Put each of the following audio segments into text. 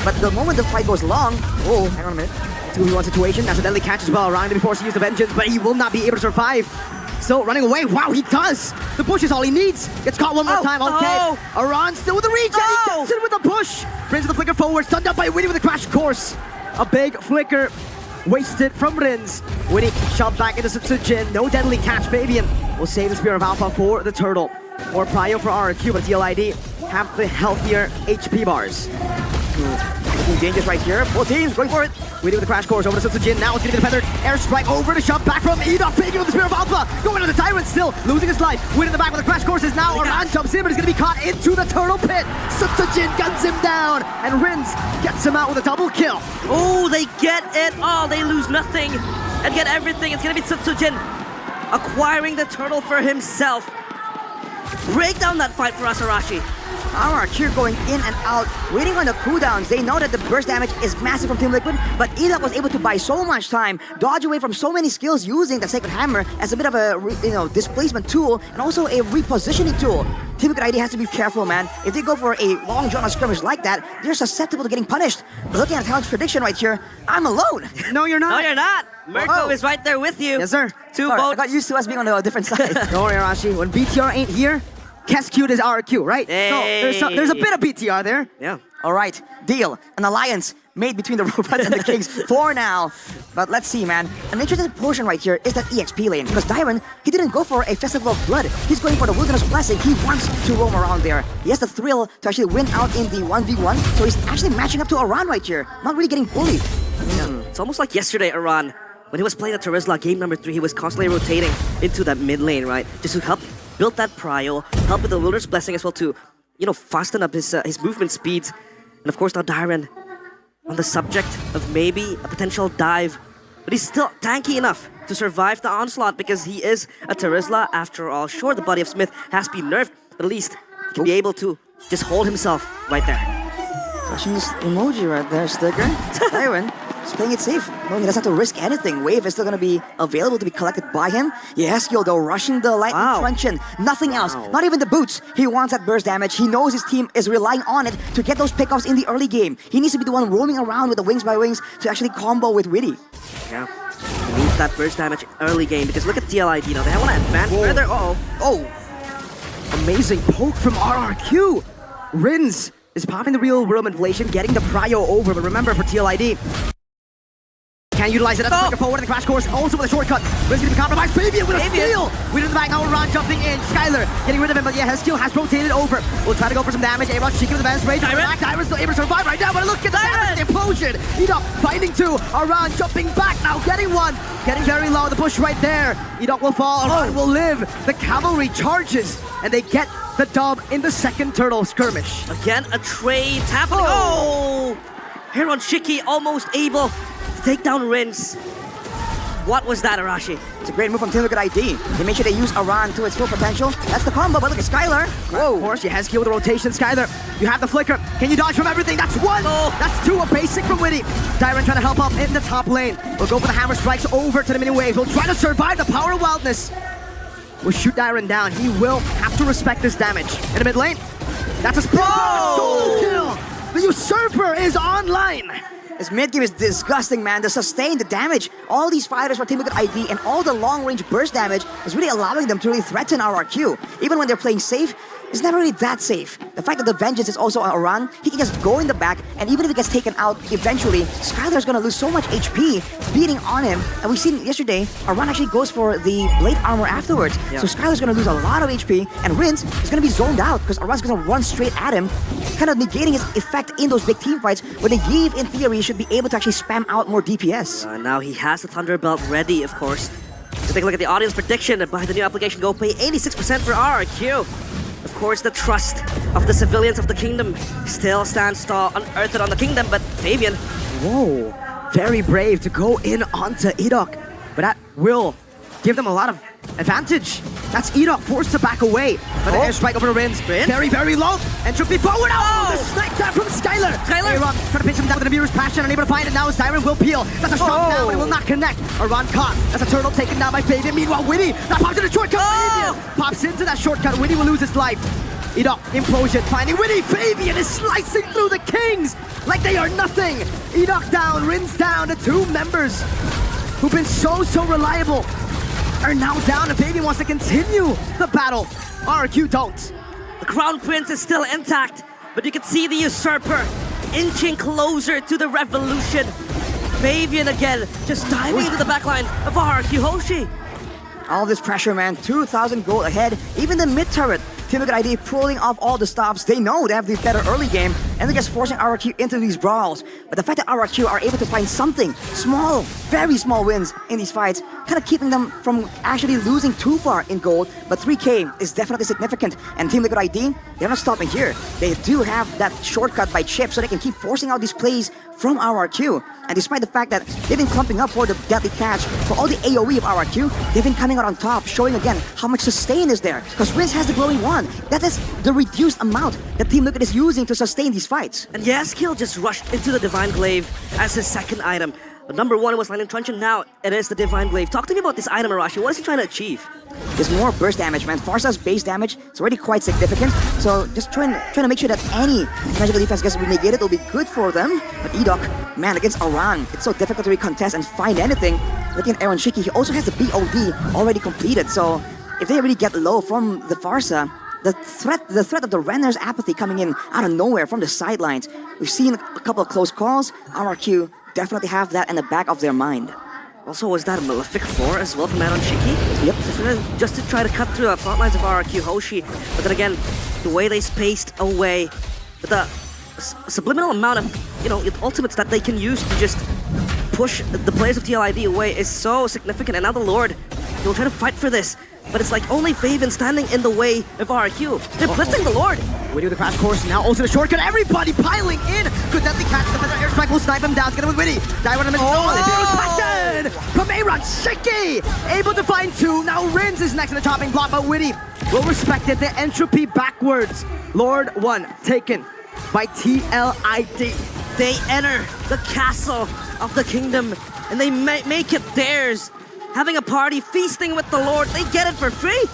But the moment the fight goes long, oh, hang on a minute. 2v1 situation. That's a deadly catch as well. Around him before he uses the vengeance, but he will not be able to survive. So running away. Wow, he does. The push is all he needs. Gets caught one more time. Okay. Aran still with the reach. And he gets it with the push. Brings the flicker forward. Stunned up by Winnie with a crash course. A big flicker wasted from Rins. Winnie shoved back into Jin. No deadly catch. Fabian will save the Spear of Alpha for the turtle. More prio for RRQ, but TLID have the healthier HP bars. Looking dangerous right here. Both teams going for it. We do the crash course over to Jin. Now it's going to be the feathered airstrike over to shove back from Enoch. Faking with the Spear of Alpha. Going to the Tyrant still. Losing his life. Win in the back with the crash courses now. Aran jumps in, but he's going to be caught into the turtle pit. Jin guns him down. And Rins gets him out with a double kill. Oh, they get it all. They lose nothing and get everything. It's going to be Jin acquiring the turtle for himself. Break down that fight for us, Arashi. RRQ going in and out, waiting on the cooldowns. They know that the burst damage is massive from Team Liquid, but Enoch was able to buy so much time, dodge away from so many skills using the Sacred Hammer as a bit of a displacement tool and also a repositioning tool. Team Liquid ID has to be careful, man. If they go for a long drawn skirmish like that, they're susceptible to getting punished. But looking at Talent's prediction right here, I'm alone. No, you're not. No, you're not. Mirko is right there with you. Yes, sir. Two boats. I got used to us being on a different side. Don't worry, Arashi. When BTR ain't here, Kescute is RRQ, right? Hey. So there's a bit of BTR there. Yeah. All right, deal. An alliance made between the Robots and the Kings for now. But let's see, man. An interesting portion right here is that EXP lane. Because Dyron, he didn't go for a Festival of Blood. He's going for the Wilderness Blessing. He wants to roam around there. He has the thrill to actually win out in the 1v1. So he's actually matching up to Aran right here. Not really getting bullied. It's almost like yesterday, Aran. When he was playing the Terizla, game number 3, he was constantly rotating into that mid lane, right? Just to help build that prio, help with the Wilderness Blessing as well to, fasten up his movement speeds. And of course now Dyron on the subject of maybe a potential dive. But he's still tanky enough to survive the onslaught because he is a Terizla after all. Sure, the body of Smith has been nerfed, but at least he can be able to just hold himself right there. Flashing this emoji right there, Sticker. Dyron is playing it safe. No, he doesn't have to risk anything. Wave is still going to be available to be collected by him. Yeskio though, rushing the lightning truncheon. Nothing else. Not even the boots. He wants that burst damage. He knows his team is relying on it to get those pickoffs in the early game. He needs to be the one roaming around with the wings by wings to actually combo with Witty. Yeah, he needs that burst damage early game because look at TLID now. They want to advance further. Amazing poke from RRQ. Rins is popping the real world inflation, getting the prio over. But remember, for TLID, can't utilize it as a flicker forward in the crash course, also with a shortcut. Rins going to be compromised. Fabian with a steal. We in the back now, Ron jumping in. Skylar getting rid of him, but yeah, his skill has rotated over. We'll try to go for some damage. A-Rod cheeking with the advanced rage. Dyron's still able to survive right now, but look at the damage, the implosion. Enoch finding two. Aran jumping back now, getting one. Getting very low, the push right there. Enoch will fall, Aran will live. The cavalry charges, and they get the dub in the second turtle skirmish. Again, a trade happening. Here on Shiki, almost able to take down Rins. What was that, Arashi? It's a great move from Team Liquid ID. They make sure they use Aran to its full potential. That's the combo, but look at Skylar. Whoa. Of course, she has skill with the rotation. Skylar, you have the flicker. Can you dodge from everything? That's one. That's two, a basic from Witty. Dyron trying to help up in the top lane. We'll go for the hammer strikes over to the mini waves. We'll try to survive the power of wildness. We'll shoot Dyron down. He will have to respect this damage. In the mid lane, that's a solo kill. The Usurper is online. This mid game is disgusting, man. The sustain, the damage, all these fighters for Team Liquid ID and all the long-range burst damage is really allowing them to really threaten RRQ. Even when they're playing safe, it's never really that safe. The fact that the Vengeance is also on Aran, he can just go in the back, and even if he gets taken out eventually, Skylar's gonna lose so much HP beating on him. And we've seen yesterday, Aran actually goes for the blade armor afterwards. So Skylar's gonna lose a lot of HP, and Rins is gonna be zoned out because Aran's gonna run straight at him, kind of negating his effect in those big team fights, when the Yeve, in theory, should be able to actually spam out more DPS. Now he has the Thunder Belt ready, of course. Let's take a look at the audience prediction by the new application Go Play. 86% for RRQ. Of course, the trust of the civilians of the kingdom still stands tall, unearthed on the kingdom, but Fabian. Whoa, very brave to go in onto Enoch, but that will give them a lot of advantage. That's Enoch forced to back away. But the airstrike over the Rins. Very, very low. Entropy forward. The snipe that from Skylar. Skylar Aran trying to pinch him down with an Amir's passion, unable to find it. Now Dyron will peel. That's a strong down, but it will not connect. Aran caught. That's a turtle taken down by Fabian. Meanwhile, Winnie, that pops in the shortcut. Fabian pops into that shortcut. Winnie will lose his life. Enoch, Implosion, finding Winnie. Fabian is slicing through the Kings like they are nothing. Enoch down, Rins down. The two members who've been so reliable are now down, and Fabian wants to continue the battle. RRQ don't. The Crown Prince is still intact, but you can see the Usurper inching closer to the Revolution. Fabian again, just diving into the backline of RRQ Hoshi. All this pressure, man. 2,000 gold ahead. Even the mid turret. Team Liquid ID pulling off all the stops. They know they have the better early game, and they're just forcing RRQ into these brawls. But the fact that RRQ are able to find something small, very small wins in these fights, kind of keeping them from actually losing too far in gold. But 3K is definitely significant. And Team Liquid ID, they're not stopping here. They do have that shortcut by Chip, so they can keep forcing out these plays from RRQ. And despite the fact that they've been clumping up for the deadly catch, for all the AoE of RRQ, they've been coming out on top, showing again how much sustain is there. Because Riz has the glowing wand. That is the reduced amount that Team Liquid is using to sustain these fights. And Yaskill just rushed into the Divine Glaive as his second item. But number one was Lightning Truncheon, now it is the Divine Glaive. Talk to me about this item, Arashi. What is he trying to achieve? There's more burst damage, man. Farsa's base damage is already quite significant. So just trying to make sure that any magical defense gets negated will be good for them. But Edok, man, against Aran, it's so difficult to recontest and find anything. Looking at Aaron Shiki, he also has the BOD already completed. So if they really get low from the Farsa, the threat of the Renner's apathy coming in out of nowhere from the sidelines. We've seen a couple of close calls. RRQ definitely have that in the back of their mind. Also, was that a Malefic 4 as well from Aaron Shiki? Yep. Just to try to cut through the front lines of RRQ Hoshi. But then again, the way they spaced away, the subliminal amount of, ultimates that they can use to just push the players of TLID away is so significant. And now the Lord, he'll try to fight for this. But it's like only Fabian standing in the way of RRQ. They're blitzing the Lord. Witty with the crash course, now also the shortcut. Everybody piling in. Good deadly catch. The feather airstrike will snipe him down. Together with Witty. Die one of them. Oh, from Aaron Shiki. Able to find two. Now Rins is next in the chopping block, but Witty will respect it. The entropy backwards. Lord 1 taken by TLID. They enter the castle of the kingdom and they make it theirs. Having a party, feasting with the Lord, they get it for free.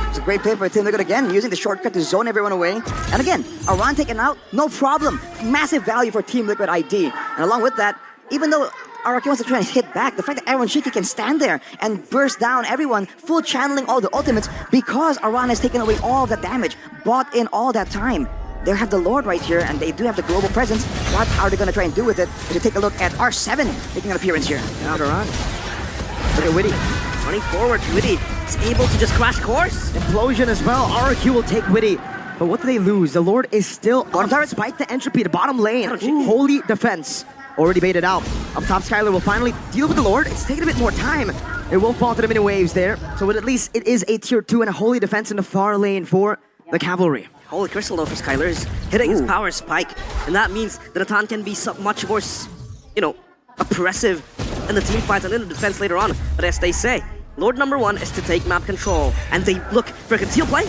It's a great play for Team Liquid again, using the shortcut to zone everyone away. And again, Aran taken out, no problem. Massive value for Team Liquid ID. And along with that, even though RRQ wants to try and hit back, the fact that Aaron Shiki can stand there and burst down everyone, full channeling all the ultimates, because Aran has taken away all the damage, bought in all that time. They have the Lord right here, and they do have the global presence. What are they going to try and do with it? If you take a look at R7 making an appearance here. Now Aran. Look at Witty. Running forward, Witty is able to just crash course. Implosion as well. RRQ will take Witty. But what do they lose? The Lord is still on target despite the entropy. The bottom lane. Holy defense. Already baited out. Up top, Skylar will finally deal with the Lord. It's taking a bit more time. It will fall to the mini waves there. So at least it is a tier 2 and a holy defense in the far lane for the Cavalry. Holy Crystal though for Skylar is hitting his power spike. And that means that Atan can be much more, oppressive in the team fights and in the defense later on. But as they say, Lord number 1 is to take map control. And they look for a concealed play.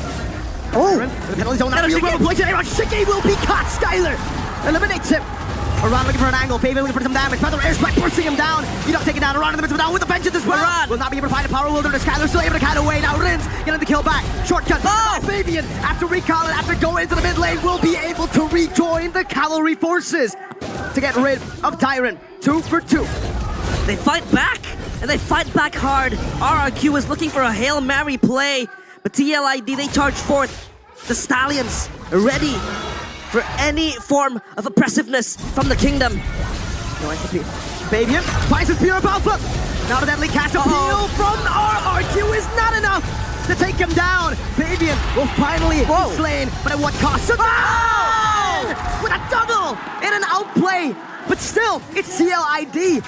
Oh! The penalty zone now. Aaron Shiki will be caught. Skylar eliminates him. Aran looking for an angle. Fabian looking for some damage. Feather airstrike pushing him down. Enoch taking down. Aran in the midst of down with the vengeance as well. Aran will not be able to find a power wilderness. Skylar still able to cat away. Now Rins getting the kill back. Shortcut. Oh! Fabian, after recall and after going into the mid lane, will be able to rejoin the cavalry forces to get rid of Tyrant. 2 for 2. They fight back, and they fight back hard. RRQ is looking for a Hail Mary play, but TLID, they charge forth. The Stallions ready for any form of oppressiveness from the kingdom. No entropy. Fabian finds his pure alpha. Now the deadly catch appeal from RRQ is not enough to take him down. Fabian will finally be slain, but at what cost? With a double and an outplay. But still, it's TLID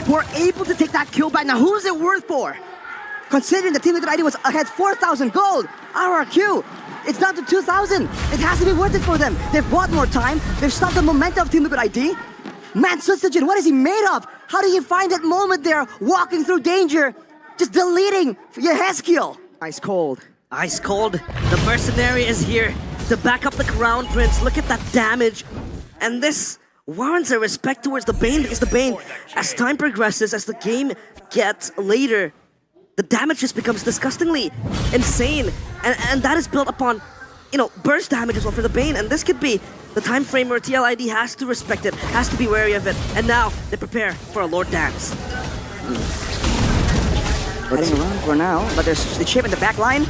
who are able to take that kill back. Now, who is it worth for? Considering the Team Liquid ID was ahead 4,000 gold, RRQ, it's down to 2,000. It has to be worth it for them. They've bought more time. They've stopped the momentum of Team Liquid ID. Man, Sutsujin, what is he made of? How do you find that moment there, walking through danger, just deleting Yaheskiel? Ice cold. Ice cold. The mercenary is here to back up the Crown Prince. Look at that damage. And this warrants a respect towards the Bane, because the Bane, as time progresses, as the game gets later, the damage just becomes disgustingly insane. And that is built upon burst damage as well for the Bane, and this could be the time frame where TLID has to respect it, has to be wary of it, and now they prepare for a Lord Dance. Heading around for now, but there's the chip in the back line.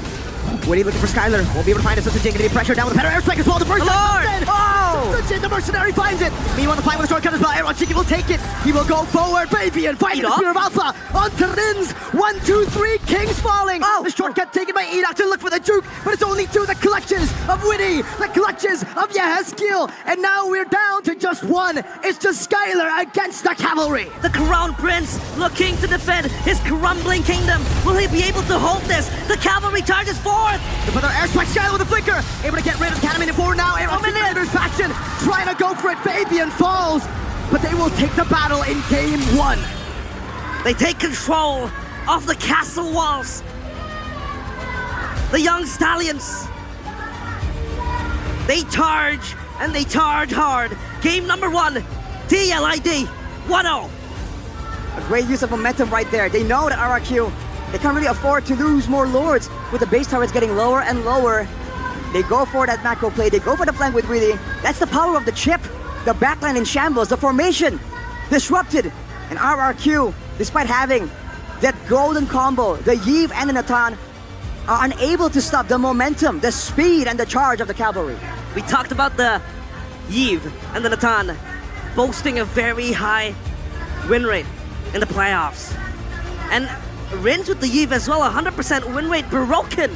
Witty looking for Skylar. Won't be able to find it. So Jin gonna be pressured down with a better airstrike as well. The burst Lord! Oh! So Jin, the mercenary, finds it. Meanwhile, the fight with the shortcut as well. RRQ will take it. He will go forward, baby, and fight the Spear of Alpha onto Rins. 1, 2, 3. Kings falling. Oh! The shortcut taken by Enoch to look for the juke, but it's only 2. The clutches of Witty, the clutches of Yehezkiel, and now we're down to just 1. It's just Skylar against the cavalry. The Crown Prince looking to defend his crumbling kingdom. Will he be able to hold this? The cavalry charges forth. The brother airstrike Skylar with a flicker, able to get rid of the cannon forward now. Aaron's faction trying to go for it. Fabian falls, but they will take the battle in game 1. They take control of the castle walls. The young stallions. They charge, and they charge hard. Game number 1, TLID 1-0. A great use of momentum right there. They know that RRQ, they can't really afford to lose more Lords with the base turrets getting lower and lower. They go for that macro play. They go for the flank with Witty. That's the power of the chip. The backline in shambles. The formation disrupted. And RRQ, despite having that golden combo, the Yve and the Natan, are unable to stop the momentum, the speed, and the charge of the cavalry. We talked about the Yve and the Natan boasting a very high win rate in the playoffs. And Rins with the Yve as well, 100% win rate broken